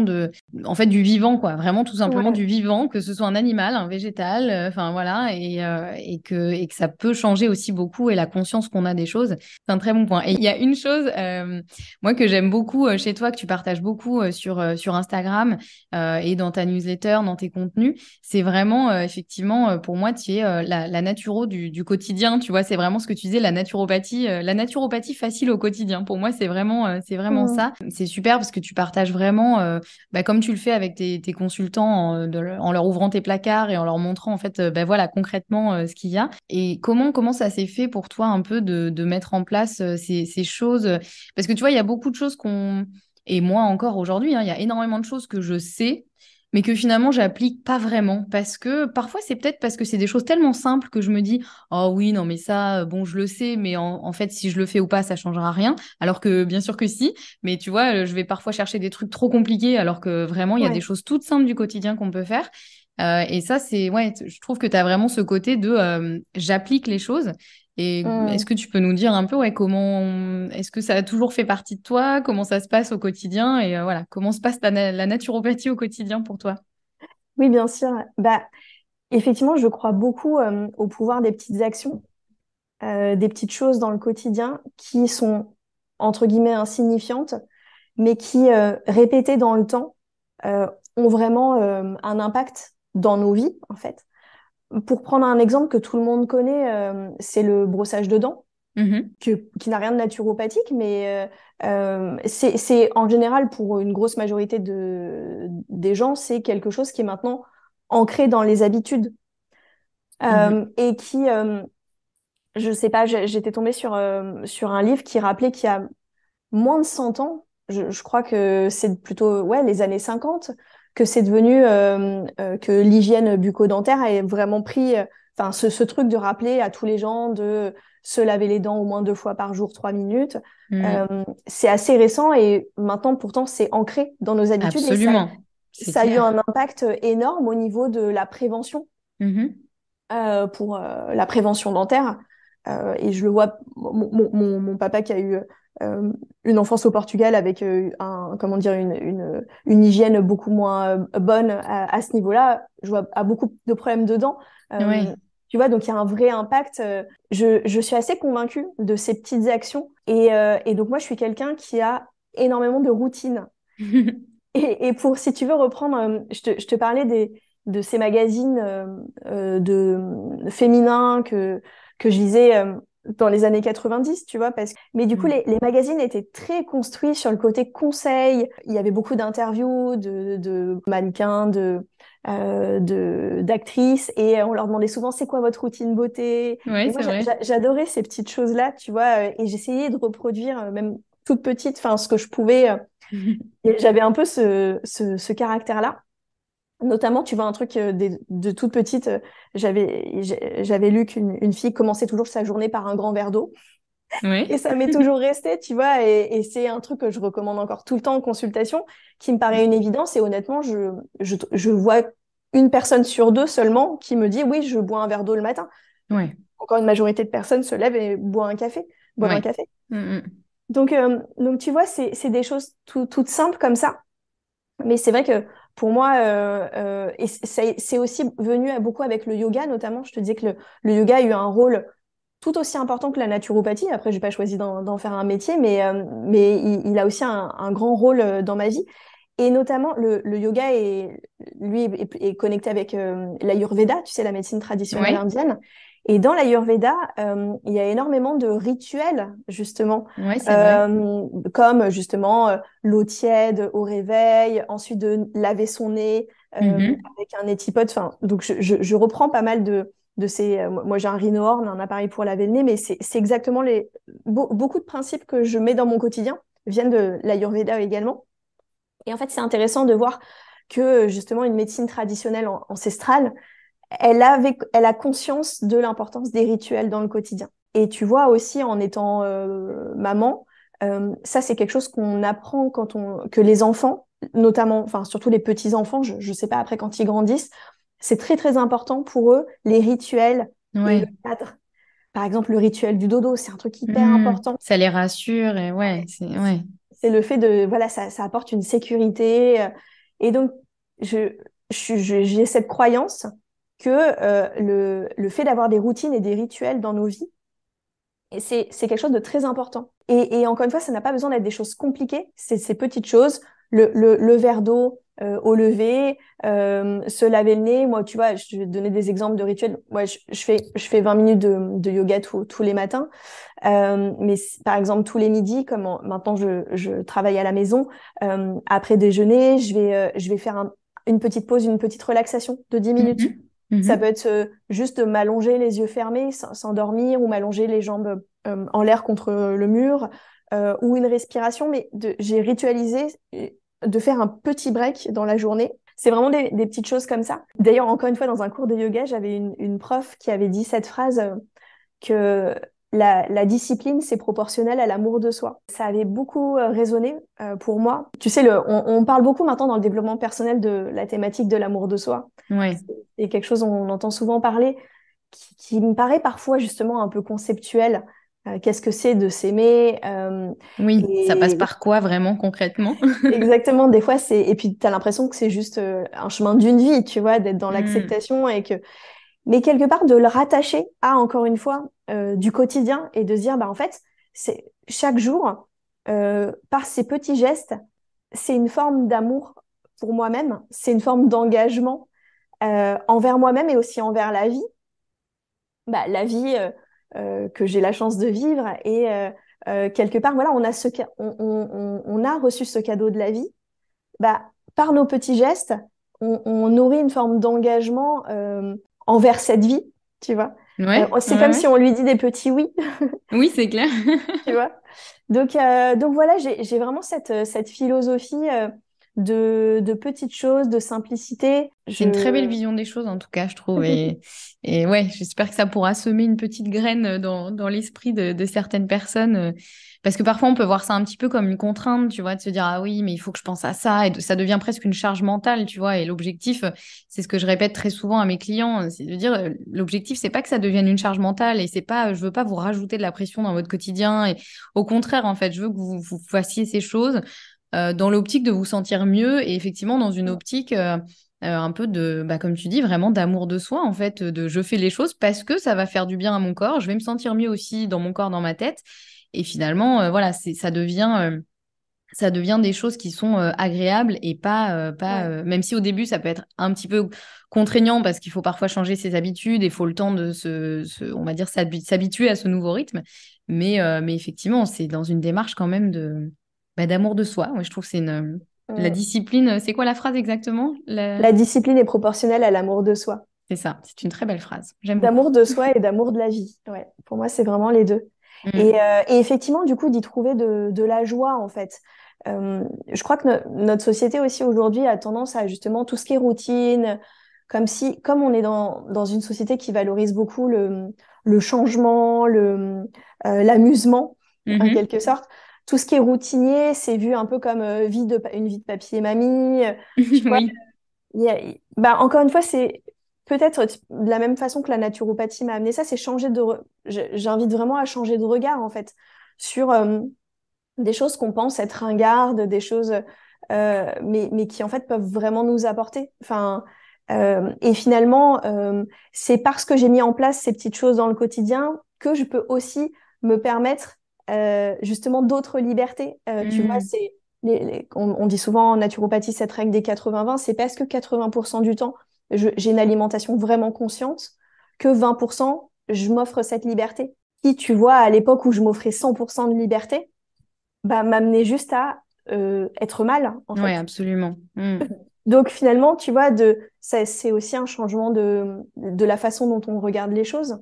Speaker 1: en fait, du vivant, quoi. Vraiment, tout simplement
Speaker 2: ouais.
Speaker 1: du vivant, que ce soit un animal, un végétal, enfin, voilà, et que ça peut changer aussi beaucoup et la conscience qu'on a des choses. C'est un très bon point. Et il y a une chose, moi, que j'aime beaucoup chez toi, que tu partages beaucoup sur Instagram et dans ta newsletter, dans tes contenus, c'est vraiment, effectivement, pour moi, tu es la naturo du quotidien. Tu vois, c'est vraiment ce que tu disais, la naturopathie facile au quotidien. Pour moi, c'est vraiment
Speaker 2: Mm.
Speaker 1: ça. C'est super parce que tu partages vraiment, bah, comme tu le fais avec tes consultants, en leur ouvrant tes placards et en leur montrant, en fait, bah, voilà, concrètement, ce qu'il y a. Et comment ça s'est fait pour toi un peu de mettre en place ces choses? Parce que tu vois, il y a beaucoup de choses et moi encore aujourd'hui, hein, il y a énormément de choses que je sais mais que finalement j'applique pas vraiment parce que parfois c'est peut-être parce que c'est des choses tellement simples que je me dis oh oui non mais ça bon je le sais mais en fait si je le fais ou pas ça changera rien alors que bien sûr que si mais tu vois je vais parfois chercher des trucs trop compliqués alors que vraiment il y a des
Speaker 2: Ouais.
Speaker 1: choses toutes simples du quotidien qu'on peut faire. Et ça c'est ouais je trouve que tu as vraiment ce côté de j'applique les choses. Et est-ce
Speaker 2: Mm.
Speaker 1: que tu peux nous dire un peu ouais, est-ce que ça a toujours fait partie de toi? Comment ça se passe au quotidien? Et voilà, comment se passe la naturopathie au quotidien pour toi?
Speaker 2: Oui, bien sûr. Bah, effectivement, je crois beaucoup au pouvoir des petites actions, des petites choses dans le quotidien qui sont, entre guillemets, insignifiantes, mais qui, répétées dans le temps, euh, ont vraiment un impact dans nos vies, en fait. Pour prendre un exemple que tout le monde connaît, c'est le brossage de dents,
Speaker 1: Mhm.
Speaker 2: qui n'a rien de naturopathique, mais c'est en général, pour une grosse majorité des gens, c'est quelque chose qui est maintenant ancré dans les habitudes.
Speaker 1: Mhm.
Speaker 2: Et qui, je sais pas, j'étais tombée sur un livre qui rappelait qu'il y a moins de 100 ans, je crois que c'est plutôt ouais, les années 50, que c'est devenu que l'hygiène bucco-dentaire a vraiment pris, enfin ce truc de rappeler à tous les gens de se laver les dents au moins 2 fois par jour, 3 minutes.
Speaker 1: Mhm.
Speaker 2: C'est assez récent et maintenant pourtant c'est ancré dans nos habitudes et
Speaker 1: Absolument, c'est
Speaker 2: ça a eu un
Speaker 1: clair.
Speaker 2: impact énorme au niveau de la prévention
Speaker 1: Mhm.
Speaker 2: pour la prévention dentaire. Et je le vois, mon papa qui a eu une enfance au Portugal avec comment dire, une hygiène beaucoup moins bonne à ce niveau-là, je vois a beaucoup de problèmes de dents.
Speaker 1: Ouais.
Speaker 2: Tu vois, donc il y a un vrai impact. Je suis assez convaincue de ces petites actions. Et donc moi, je suis quelqu'un qui a énormément de routine. Et pour, si tu veux reprendre, je te parlais de ces magazines de féminins que je lisais dans les années 90, tu vois, mais du coup,
Speaker 1: Mhm.
Speaker 2: les magazines étaient très construits sur le côté conseil. Il y avait beaucoup d'interviews de mannequins, d'actrices, et on leur demandait souvent, c'est quoi votre routine beauté?
Speaker 1: Ouais,
Speaker 2: Et moi,
Speaker 1: c'est vrai.
Speaker 2: j'adorais ces petites choses-là, tu vois, et j'essayais de reproduire, même toute petite, enfin, ce que je pouvais. Et j'avais un peu ce caractère-là. Notamment, tu vois, un truc de toute petite, j'avais lu qu'une fille commençait toujours sa journée par un grand verre d'eau. Et
Speaker 1: Ouais.
Speaker 2: ça m'est toujours resté, tu vois, et c'est un truc que je recommande encore tout le temps en consultation, qui me paraît une évidence. Et honnêtement, je vois une personne sur deux seulement qui me dit, oui, je bois un verre d'eau le matin.
Speaker 1: Ouais.
Speaker 2: Encore une majorité de personnes se lèvent et boivent un
Speaker 1: Ouais.
Speaker 2: café.
Speaker 1: Mhm.
Speaker 2: Donc tu vois, c'est des choses toutes simples comme ça. Mais c'est vrai que pour moi, c'est aussi venu beaucoup avec le yoga, notamment. Je te disais que le yoga a eu un rôle tout aussi important que la naturopathie. Après, j'ai pas choisi d'en faire un métier, mais il a aussi un grand rôle dans ma vie. Et notamment, le yoga est connecté avec l'Ayurveda, tu sais, la médecine traditionnelle
Speaker 1: Ouais,
Speaker 2: indienne. Et dans l'Ayurveda, il y a énormément de rituels, justement,
Speaker 1: ouais, c'est vrai.
Speaker 2: comme justement l'eau tiède au réveil, ensuite de laver son nez
Speaker 1: Mhm.
Speaker 2: avec un étipote. Enfin, donc, je reprends pas mal de ces... moi, j'ai un rhino-horn, un appareil pour laver le nez, mais c'est exactement beaucoup de principes que je mets dans mon quotidien viennent de l'Ayurveda également. Et en fait, c'est intéressant de voir que justement une médecine traditionnelle ancestrale, elle a conscience de l'importance des rituels dans le quotidien. Et tu vois aussi en étant maman, ça c'est quelque chose qu'on apprend que les enfants, notamment, enfin surtout les petits enfants, je sais pas après quand ils grandissent, c'est très très important pour eux les rituels et le
Speaker 1: Ouais.
Speaker 2: cadre. Par exemple, le rituel du dodo, c'est un truc hyper important.
Speaker 1: Ça les rassure et ouais, ouais.
Speaker 2: C'est le fait de, voilà, ça apporte une sécurité. Et donc, je, j'ai cette croyance que le fait d'avoir des routines et des rituels dans nos vies, et c'est quelque chose de très important. Et encore une fois, ça n'a pas besoin d'être des choses compliquées. C'est ces petites choses, le verre d'eau au lever, se laver le nez. Moi, tu vois, je vais te donner des exemples de rituels. Moi, je fais 20 minutes de yoga tous les matins. Par exemple, tous les midis, comme maintenant je travaille à la maison, après déjeuner, je vais faire une petite pause, une petite relaxation de 10 minutes.
Speaker 1: Mhm.
Speaker 2: Ça peut
Speaker 1: Mhm.
Speaker 2: être juste de m'allonger les yeux fermés, s'endormir ou m'allonger les jambes en l'air contre le mur ou une respiration. J'ai ritualisé de faire un petit break dans la journée. C'est vraiment des petites choses comme ça. D'ailleurs, encore une fois, dans un cours de yoga, j'avais une prof qui avait dit cette phrase que la discipline, c'est proportionnel à l'amour de soi. Ça avait beaucoup résonné pour moi. Tu sais, on parle beaucoup maintenant dans le développement personnel de la thématique de l'amour de soi.
Speaker 1: Ouais.
Speaker 2: C'est quelque chose dont on entend souvent parler, qui me paraît parfois justement un peu conceptuel. Qu'est-ce que c'est de s'aimer
Speaker 1: Oui, ça passe
Speaker 2: et
Speaker 1: par quoi vraiment concrètement?
Speaker 2: exactement, des fois, et puis tu as l'impression que c'est juste un chemin d'une vie, tu vois, d'être dans
Speaker 1: Hmm.
Speaker 2: l'acceptation mais quelque part de le rattacher à, encore une fois, du quotidien et de se dire, bah, en fait, c'est chaque jour, par ces petits gestes, c'est une forme d'amour pour moi-même, c'est une forme d'engagement envers moi-même et aussi envers la vie. Bah, la vie que j'ai la chance de vivre et quelque part, voilà, on a reçu ce cadeau de la vie. Bah, par nos petits gestes, on nourrit une forme d'engagement envers cette vie, tu vois.
Speaker 1: Ouais,
Speaker 2: C'est
Speaker 1: ouais,
Speaker 2: comme si
Speaker 1: ouais.
Speaker 2: on lui dit des petits oui,
Speaker 1: Oui, c'est clair.
Speaker 2: tu vois. Donc voilà, j'ai vraiment cette philosophie de petites choses, de simplicité.
Speaker 1: C'est une très belle vision des choses, en tout cas, je trouve. Et ouais, j'espère que ça pourra semer une petite graine dans l'esprit de certaines personnes. Parce que parfois, on peut voir ça un petit peu comme une contrainte, tu vois, de se dire, ah oui, mais il faut que je pense à ça. Ça devient presque une charge mentale, tu vois. Et l'objectif, c'est ce que je répète très souvent à mes clients, c'est de dire, l'objectif, c'est pas que ça devienne une charge mentale et c'est pas, je veux pas vous rajouter de la pression dans votre quotidien. Et au contraire, en fait, je veux que vous fassiez ces choses dans l'optique de vous sentir mieux et effectivement dans une optique un peu de, bah, comme tu dis, vraiment d'amour de soi, en fait, de je fais les choses parce que ça va faire du bien à mon corps, je vais me sentir mieux aussi dans mon corps, dans ma tête. Et finalement, voilà, ça devient des choses qui sont agréables et pas
Speaker 2: Ouais.
Speaker 1: même si au début, ça peut être un petit peu contraignant parce qu'il faut parfois changer ses habitudes et il faut le temps de on va dire, s'habituer à ce nouveau rythme. Mais effectivement, c'est dans une démarche quand même d'amour de soi. Ouais, je trouve que la
Speaker 2: Mm.
Speaker 1: discipline, c'est quoi la phrase exactement?
Speaker 2: La discipline est proportionnelle à l'amour de soi.
Speaker 1: C'est ça, c'est une très belle phrase. J'aime beaucoup.
Speaker 2: D'amour de soi et d'amour de la vie. Ouais. Pour moi, c'est vraiment les deux.
Speaker 1: Mm.
Speaker 2: Et effectivement, du coup, d'y trouver de la joie, en fait. Je crois que notre société aussi aujourd'hui a tendance à justement tout ce qui est routine, comme on est dans une société qui valorise beaucoup le changement, l'amusement, en
Speaker 1: Mhm.
Speaker 2: quelque sorte. Tout ce qui est routinier, c'est vu un peu comme une vie de papy et mamie. Tu vois,
Speaker 1: Oui.
Speaker 2: bah, encore une fois, c'est peut-être de la même façon que la naturopathie m'a amené ça, c'est j'invite vraiment à changer de regard, en fait, sur des choses qu'on pense être ringardes, des choses, mais qui, en fait, peuvent vraiment nous apporter. Enfin, et finalement, c'est parce que j'ai mis en place ces petites choses dans le quotidien que je peux aussi me permettre justement d'autres libertés. Tu vois, c'est on dit souvent en naturopathie cette règle des 80-20, c'est parce que 80% du temps, j'ai une alimentation vraiment consciente, que 20%, je m'offre cette liberté. Qui, tu vois, à l'époque où je m'offrais 100% de liberté, bah, m'amenait juste à être mal, en
Speaker 1: Ouais,
Speaker 2: fait.
Speaker 1: absolument.
Speaker 2: Donc finalement, tu vois, c'est aussi un changement de la façon dont on regarde les choses.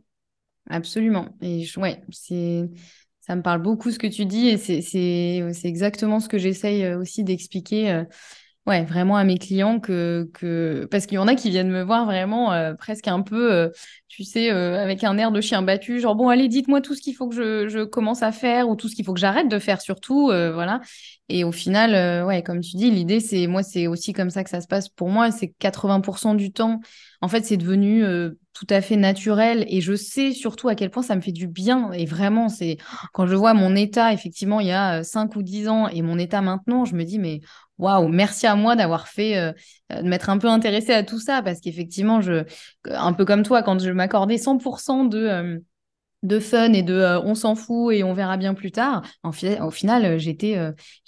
Speaker 1: Absolument. Et ouais, ça me parle beaucoup ce que tu dis et c'est exactement ce que j'essaye aussi d'expliquer. Ouais, vraiment à mes clients parce qu'il y en a qui viennent me voir vraiment presque un peu, tu sais, avec un air de chien battu, genre bon, allez, dites-moi tout ce qu'il faut que je commence à faire ou tout ce qu'il faut que j'arrête de faire surtout, voilà. Et au final, ouais, comme tu dis, l'idée c'est aussi comme ça que ça se passe pour moi, c'est que 80% du temps, en fait, c'est devenu tout à fait naturel et je sais surtout à quel point ça me fait du bien et vraiment, c'est quand je vois mon état effectivement il y a 5 ou 10 ans et mon état maintenant, je me dis mais waouh, merci à moi d'avoir fait, de m'être un peu intéressée à tout ça, parce qu'effectivement, un peu comme toi, quand je m'accordais 100% de fun et on s'en fout et on verra bien plus tard, au final, j'étais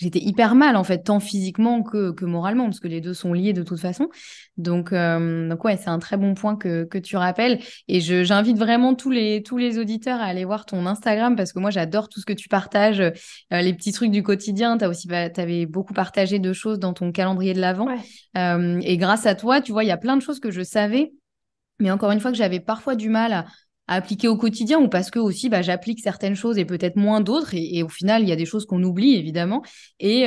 Speaker 1: hyper mal, en fait, tant physiquement que moralement, parce que les deux sont liés de toute façon. Donc ouais, c'est un très bon point que tu rappelles. Et j'invite vraiment tous les auditeurs à aller voir ton Instagram, parce que moi, j'adore tout ce que tu partages, les petits trucs du quotidien. T'avais beaucoup partagé de choses dans ton calendrier de l'Avent.
Speaker 2: Ouais.
Speaker 1: Et grâce à toi, tu vois, il y a plein de choses que je savais mais encore une fois, que j'avais parfois du mal à appliquer au quotidien ou parce que aussi bah, j'applique certaines choses et peut-être moins d'autres. Et au final, il y a des choses qu'on oublie, évidemment. Et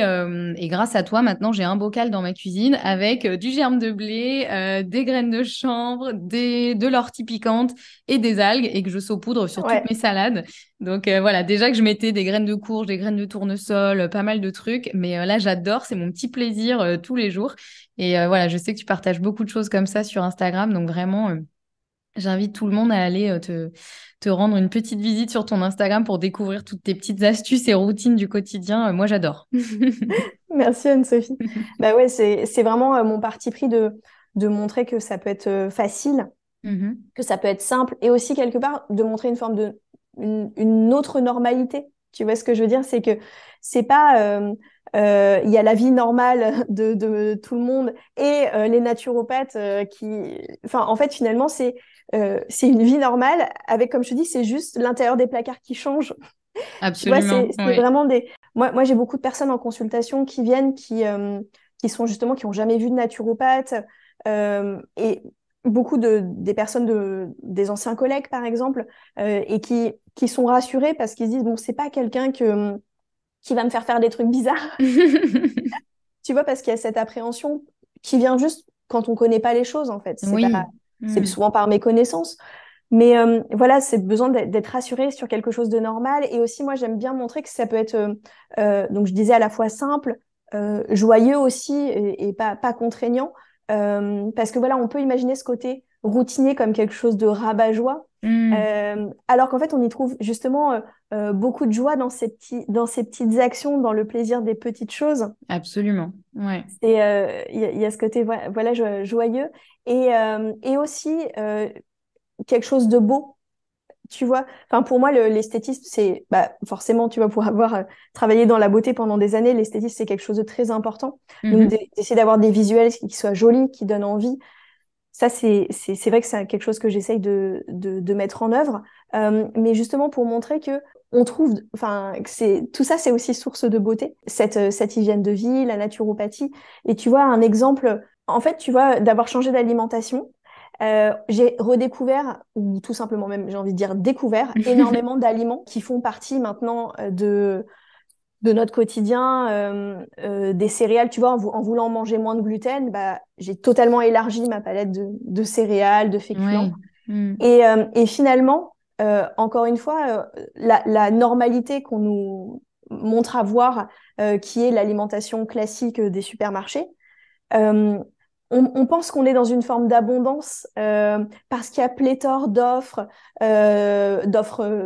Speaker 1: grâce à toi, maintenant, j'ai un bocal dans ma cuisine avec du germe de blé, des graines de chanvre, de l'ortie piquante et des algues et que je saupoudre sur toutes
Speaker 2: Ouais.
Speaker 1: mes salades. Donc voilà, déjà que je mettais des graines de courge, des graines de tournesol, pas mal de trucs. Mais là, j'adore, c'est mon petit plaisir tous les jours. Et voilà, je sais que tu partages beaucoup de choses comme ça sur Instagram, donc vraiment, j'invite tout le monde à aller te rendre une petite visite sur ton Instagram pour découvrir toutes tes petites astuces et routines du quotidien. Moi, j'adore.
Speaker 2: Merci Anne-Sophie. Bah ouais, c'est vraiment mon parti pris de montrer que ça peut être facile,
Speaker 1: Mhm.
Speaker 2: que ça peut être simple, et aussi quelque part de montrer une forme une autre normalité. Tu vois ce que je veux dire? C'est que c'est pas il y a la vie normale de tout le monde et les naturopathes enfin en fait finalement c'est une vie normale avec, comme je te dis, c'est juste l'intérieur des placards qui change. Tu vois,
Speaker 1: Absolument,
Speaker 2: c'est
Speaker 1: oui.
Speaker 2: vraiment des. Moi, j'ai beaucoup de personnes en consultation qui viennent, qui sont justement, qui ont jamais vu de naturopathe, et beaucoup des personnes des anciens collègues, par exemple, et qui sont rassurées parce qu'ils se disent, bon, c'est pas quelqu'un qui va me faire des trucs bizarres, tu vois, parce qu'il y a cette appréhension qui vient juste quand on connaît pas les choses, en fait.
Speaker 1: Oui.
Speaker 2: C'est
Speaker 1: Mm.
Speaker 2: souvent par méconnaissance. Mais voilà, c'est besoin d'être rassuré sur quelque chose de normal. Et aussi, moi, j'aime bien montrer que ça peut être, donc je disais à la fois simple, joyeux aussi, et pas contraignant. Parce que voilà, on peut imaginer ce côté routinier comme quelque chose de rabat-joie.
Speaker 1: Mm.
Speaker 2: Alors qu'en fait, on y trouve justement beaucoup de joie dans ces petites actions, dans le plaisir des petites choses.
Speaker 1: Absolument, ouais.
Speaker 2: Il y a ce côté voilà, joyeux. Et aussi quelque chose de beau, tu vois. Enfin, pour moi, l'esthétisme, c'est bah, forcément, tu vois, pour avoir travaillé dans la beauté pendant des années, l'esthétisme, c'est quelque chose de très important. Donc,
Speaker 1: Mhm.
Speaker 2: d'essayer d'avoir des visuels qui soient jolis, qui donnent envie. Ça, c'est vrai que c'est quelque chose que j'essaye de mettre en œuvre. Mais justement, pour montrer que on trouve, enfin, que tout ça, c'est aussi source de beauté. Cette hygiène de vie, la naturopathie. Et tu vois, un exemple, en fait, tu vois, d'avoir changé d'alimentation. J'ai redécouvert, ou tout simplement même, j'ai envie de dire découvert, énormément d'aliments qui font partie maintenant de notre quotidien, des céréales. Tu vois, en voulant manger moins de gluten, bah, j'ai totalement élargi ma palette de céréales, de féculents.
Speaker 1: Ouais. Mm.
Speaker 2: Et finalement, encore une fois, la normalité qu'on nous montre avoir, qui est l'alimentation classique des supermarchés, euh, on pense qu'on est dans une forme d'abondance parce qu'il y a pléthore d'offres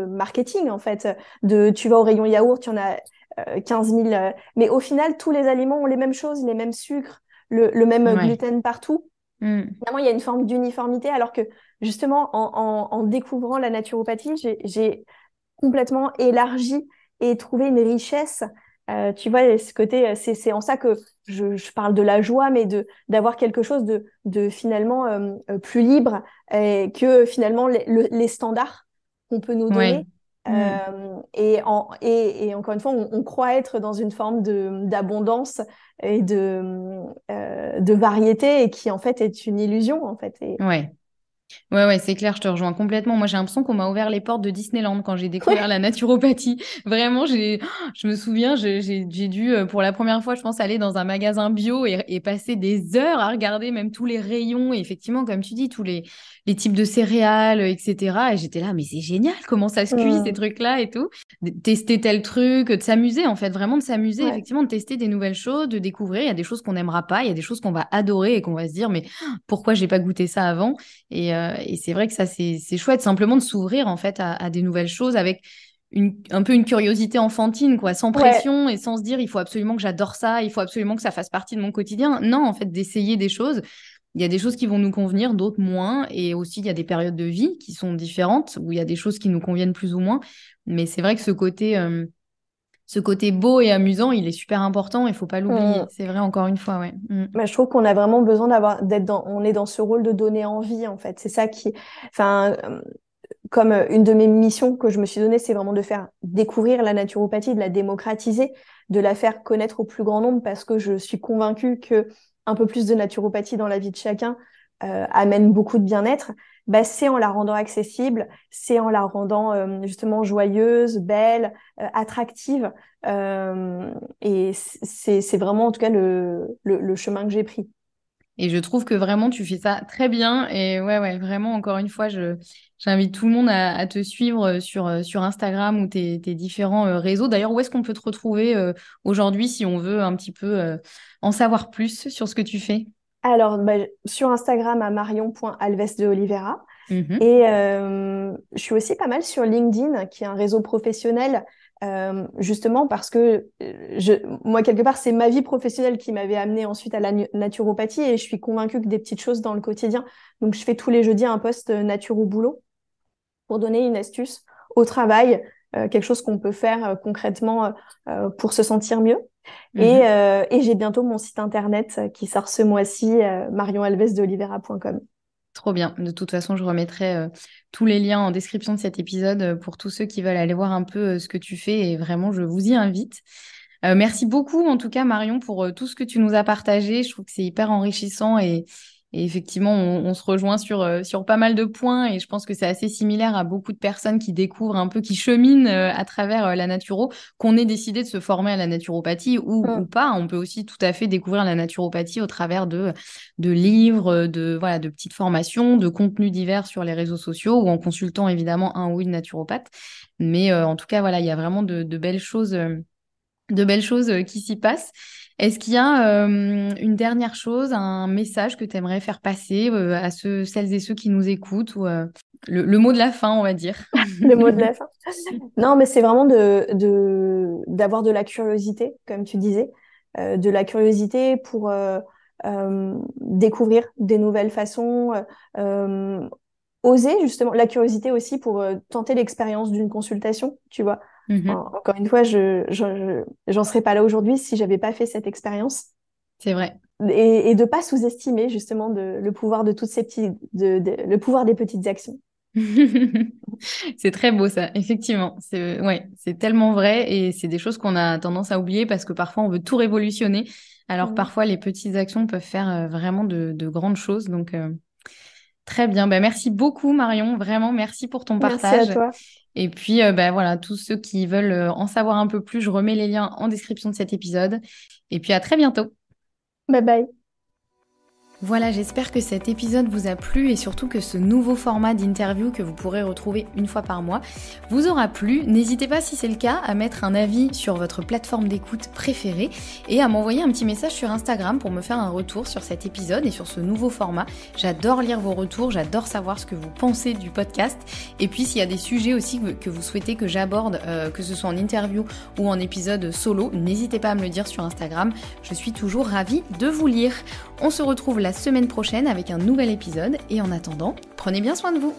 Speaker 2: marketing en fait. Tu vas au rayon yaourt, il y en a 15 000. Mais au final, tous les aliments ont les mêmes choses, les mêmes sucres, le même
Speaker 1: Ouais.
Speaker 2: gluten partout. Finalement, il y a une forme d'uniformité, alors que justement, en découvrant la naturopathie, j'ai complètement élargi et trouvé une richesse. Tu vois, ce côté, c'est en ça que je parle de la joie, mais d'avoir quelque chose de finalement plus libre que finalement les standards qu'on peut nous
Speaker 1: Ouais.
Speaker 2: donner. Et encore une fois, on croit être dans une forme d'abondance et de variété, et qui en fait est une illusion en fait.
Speaker 1: Ouais. Ouais, c'est clair, je te rejoins complètement. Moi, j'ai l'impression qu'on m'a ouvert les portes de Disneyland quand j'ai découvert la naturopathie. Vraiment, je me souviens, j'ai dû, pour la première fois, je pense, aller dans un magasin bio et passer des heures à regarder même tous les rayons. Et effectivement, comme tu dis, tous les types de céréales, etc. Et j'étais là, mais c'est génial, comment ça se cuit, ces
Speaker 2: Mm.
Speaker 1: trucs-là et tout. Tester tel truc, de s'amuser, en fait, vraiment de s'amuser,
Speaker 2: Ouais.
Speaker 1: effectivement, de tester des nouvelles choses, de découvrir. Il y a des choses qu'on n'aimera pas, il y a des choses qu'on va adorer et qu'on va se dire, mais pourquoi j'ai pas goûté ça avant? Et c'est vrai que ça, c'est chouette simplement de s'ouvrir en fait à des nouvelles choses avec un peu une curiosité enfantine, quoi, sans
Speaker 2: Ouais.
Speaker 1: pression et sans se dire il faut absolument que j'adore ça, il faut absolument que ça fasse partie de mon quotidien. Non, en fait, d'essayer des choses. Il y a des choses qui vont nous convenir, d'autres moins. Et aussi, il y a des périodes de vie qui sont différentes, où il y a des choses qui nous conviennent plus ou moins. Mais c'est vrai que ce côté beau et amusant, il est super important, il faut pas l'oublier.
Speaker 2: Mm.
Speaker 1: C'est vrai, encore une fois, ouais.
Speaker 2: Bah, je trouve qu'on a vraiment besoin on est dans ce rôle de donner envie, en fait. C'est ça enfin, comme une de mes missions que je me suis donnée, c'est vraiment de faire découvrir la naturopathie, de la démocratiser, de la faire connaître au plus grand nombre, parce que je suis convaincue que un peu plus de naturopathie dans la vie de chacun amène beaucoup de bien-être. Bah, c'est en la rendant accessible, c'est en la rendant justement joyeuse, belle, attractive. Et c'est vraiment en tout cas le chemin que j'ai pris.
Speaker 1: Et je trouve que vraiment, tu fais ça très bien. Et ouais, vraiment, encore une fois, j'invite tout le monde à te suivre sur Instagram ou tes différents réseaux. D'ailleurs, où est-ce qu'on peut te retrouver aujourd'hui si on veut un petit peu en savoir plus sur ce que tu fais?
Speaker 2: Alors, bah, sur Instagram à marion.alves de Oliveira.
Speaker 1: Mhm.
Speaker 2: Et je suis aussi pas mal sur LinkedIn, qui est un réseau professionnel, justement parce que moi, quelque part, c'est ma vie professionnelle qui m'avait amenée ensuite à la naturopathie, et je suis convaincue que des petites choses dans le quotidien. Donc, je fais tous les jeudis un post nature au boulot pour donner une astuce au travail, quelque chose qu'on peut faire concrètement pour se sentir mieux.
Speaker 1: Mhm.
Speaker 2: Et j'ai bientôt mon site internet qui sort ce mois-ci, marionalvesdeolivera.com.
Speaker 1: Trop bien. De toute façon, je remettrai tous les liens en description de cet épisode pour tous ceux qui veulent aller voir un peu ce que tu fais. Et vraiment, je vous y invite. Merci beaucoup, en tout cas, Marion, pour tout ce que tu nous as partagé. Je trouve que c'est hyper enrichissant et effectivement, on se rejoint sur pas mal de points et je pense que c'est assez similaire à beaucoup de personnes qui découvrent un peu, qui cheminent à travers la naturo, qu'on ait décidé de se former à la naturopathie ou
Speaker 2: Mm.
Speaker 1: pas. On peut aussi tout à fait découvrir la naturopathie au travers de livres, voilà, de petites formations, de contenus divers sur les réseaux sociaux ou en consultant évidemment un ou une naturopathe. Mais en tout cas, voilà, il y a vraiment de belles choses. De belles choses qui s'y passent. Est-ce qu'il y a une dernière chose, un message que tu aimerais faire passer à celles et ceux qui nous écoutent ou le mot de la fin, on va dire?
Speaker 2: Le mot de la fin. Non, mais c'est vraiment d'avoir de la curiosité, comme tu disais, de la curiosité pour découvrir des nouvelles façons, euh, oser justement, la curiosité aussi pour tenter l'expérience d'une consultation, tu vois.
Speaker 1: Mhm.
Speaker 2: Enfin, encore une fois, j'en serais pas là aujourd'hui si j'avais pas fait cette expérience.
Speaker 1: C'est vrai.
Speaker 2: Et de pas sous-estimer justement le pouvoir de toutes ces petites, le pouvoir des petites actions.
Speaker 1: C'est très beau ça, effectivement. C'est ouais, c'est tellement vrai et c'est des choses qu'on a tendance à oublier parce que parfois on veut tout révolutionner, alors
Speaker 2: Mm.
Speaker 1: parfois les petites actions peuvent faire vraiment de grandes choses. Donc très bien. Ben, merci beaucoup Marion, vraiment merci pour ton
Speaker 2: Merci à
Speaker 1: partage.
Speaker 2: toi.
Speaker 1: Et puis ben, voilà, tous ceux qui veulent en savoir un peu plus, je remets les liens en description de cet épisode. Et puis à très bientôt.
Speaker 2: Bye bye.
Speaker 1: Voilà, j'espère que cet épisode vous a plu et surtout que ce nouveau format d'interview que vous pourrez retrouver une fois par mois vous aura plu. N'hésitez pas, si c'est le cas, à mettre un avis sur votre plateforme d'écoute préférée et à m'envoyer un petit message sur Instagram pour me faire un retour sur cet épisode et sur ce nouveau format. J'adore lire vos retours, j'adore savoir ce que vous pensez du podcast. Et puis s'il y a des sujets aussi que vous souhaitez que j'aborde, que ce soit en interview ou en épisode solo, n'hésitez pas à me le dire sur Instagram. Je suis toujours ravie de vous lire. On se retrouve la la semaine prochaine avec un nouvel épisode et en attendant, prenez bien soin de vous.